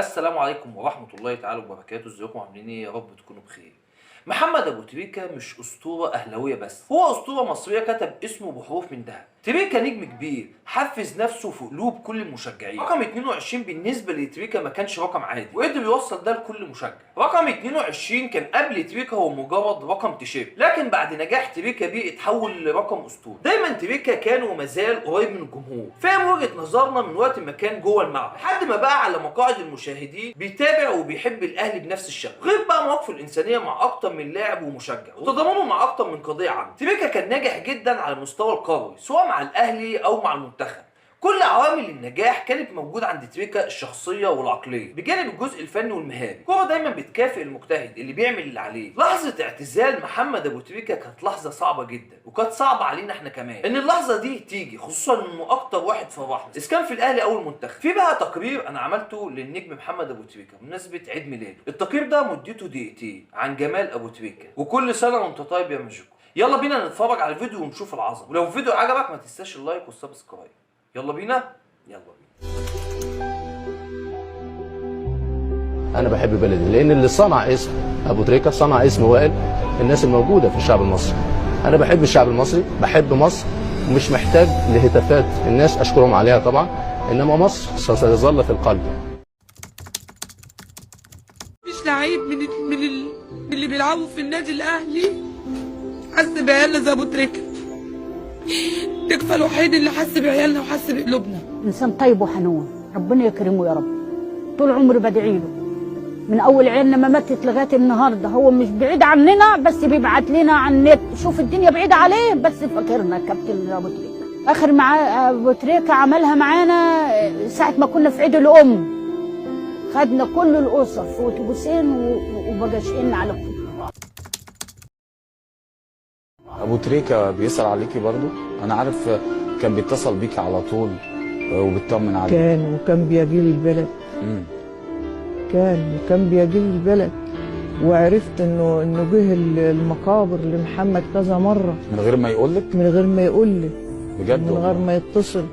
السلام عليكم ورحمة الله تعالى وبركاته. ازيكم عاملين ايه؟ يا رب تكونوا بخير. محمد ابو تريكة مش اسطورة اهلاوية بس، هو اسطورة مصرية كتب اسمه بحروف من ذهب. تريكة نجم كبير حفز نفسه في قلوب كل المشجعين. رقم 22 بالنسبة لتريكة ما كانش رقم عادي وقدر يوصل ده لكل مشجع. رقم 22 كان قبل تريكة هو مجرد رقم تيشيرت، لكن بعد نجاح تريكة بيه اتحول لرقم اسطوري. دايما تريكة كان وما زال قريب من الجمهور، فاهم وجهة نظرنا من وقت ما كان جوه الملعب لحد ما بقى على مقاعد المشاهدين بيتابع وبيحب الاهلي بنفس الشكل، غير بقى مواقفه الانسانية مع اكتر من لاعب ومشجع وتضامنه مع اكتر من قضية عامة. تريكة كان ناجح جدا على المستوى القروي سواء مع الاهلي او مع المنتخب. كل عوامل النجاح كانت موجوده عند تريكة، الشخصيه والعقليه بجانب الجزء الفني والمهاري. الكوره دايما بتكافئ المجتهد اللي بيعمل اللي عليه. لحظه اعتزال محمد ابو تريكة كانت لحظه صعبه جدا وكانت صعبه علينا احنا كمان ان اللحظه دي تيجي، خصوصا انه اكتر واحد فرحنا اذا كان في الاهلي او المنتخب. في بقى تقرير انا عملته للنجم محمد ابو تريكة بمناسبه عيد ميلاده. التقرير ده مدته دقيقتين عن جمال ابو تريكة وكل سنه وانت طيب يا ماجيكو. يلا بينا نتفرج على الفيديو ونشوف العظمه، ولو الفيديو عجبك ما تنساش اللايك والسبسكرايب. يلا بينا. أنا بحب بلدي لأن اللي صنع اسم أبو تريكة صنع اسم وائل الناس الموجودة في الشعب المصري. أنا بحب الشعب المصري، بحب مصر ومش محتاج لهتافات الناس أشكرهم عليها طبعا، إنما مصر ستظل في القلب. مش لعيب من اللي بيلعبوا في النادي الأهلي حس بعيالنا زي أبو تريكة. تكفى الوحيد اللي حس بعيالنا وحس بقلوبنا. إنسان طيب وحنون، ربنا يكرمه يا رب. طول عمري بدعي له من اول عيالنا ما ماتت لغايه النهارده. هو مش بعيد عننا بس بيبعت لنا على النت، شوف الدنيا بعيده عليه بس فاكرنا. كابتن ابو تريكة اخر مع ابو تريكة عملها معانا ساعه ما كنا في عيد الام، خدنا كل الاسر في اتوبيسين وبقى شقنا على كل. ابو تريكة بيسأل عليكي برضو؟ انا عارف كان بيتصل بيكي على طول وبيطمن عليك. وكان بيجي لي البلد. كان بيجي لي البلد، وعرفت انه جه المقابر لمحمد كذا مره من غير ما يقول لك؟ من غير ما يقول لي بجد، من غير ما يتصل.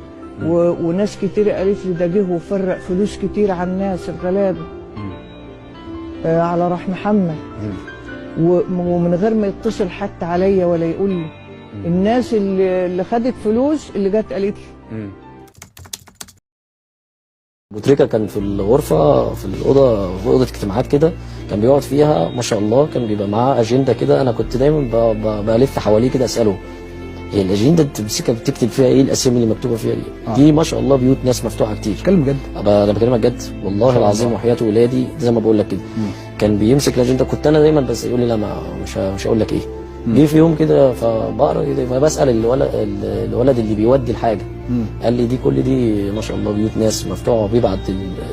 وناس كتير قالت لي ده جه وفرق فلوس كتير على الناس الغلابه على راح محمد. ومن غير ما يتصل حتى عليا ولا يقول لي. الناس اللي خدت فلوس اللي جت قالت لي. ابو تريكة كان في الغرفه، في الاوضه، في اوضه اجتماعات كده، كان بيقعد فيها ما شاء الله. كان بيبقى معاه اجنده كده، انا كنت دايما بلف حواليه كده اساله هي الاجنده بتمسكها بتكتب فيها ايه؟ الاسامي اللي مكتوبه فيها ايه؟ دي ما شاء الله بيوت ناس مفتوحه كتير. بتكلم بجد؟ انا بكلمك جد والله العظيم وحياه ولادي زي ما بقول لك كده. كان بيمسك الاجنده، كنت انا دايما بس يقول لي لا مش هقول لك ايه. جه في يوم كده فبقرا كده فبسال الولد اللي بيودي الحاجه، قال لي كل دي ما شاء الله بيوت ناس مفتوحه، وبيبعت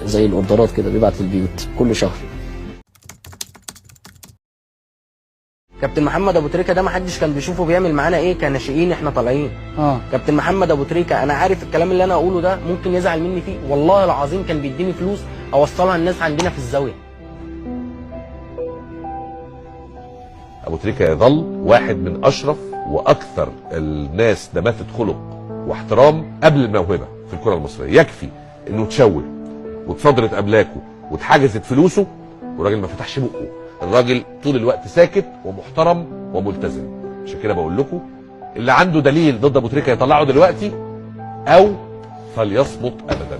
زي الاوردرات كده، بيبعت للبيوت كل شهر. كابتن محمد ابو تريكة ده ما حدش كان بيشوفه بيعمل معانا ايه كناشئين احنا طالعين. كابتن محمد ابو تريكة انا عارف الكلام اللي انا اقوله ده ممكن يزعل مني فيه، والله العظيم كان بيديني فلوس اوصلها الناس عندنا في الزاويه. ابو تريكة يظل واحد من اشرف واكثر الناس دماثة خلق واحترام قبل الموهبه في الكره المصريه. يكفي انه تشوه واتصدرت املاكه واتحجزت فلوسه والراجل ما فتحش بقه. الراجل طول الوقت ساكت ومحترم وملتزم. عشان كده بقول لكم اللي عنده دليل ضد ابو تريكة يطلعه دلوقتي او فليصمت ابدا.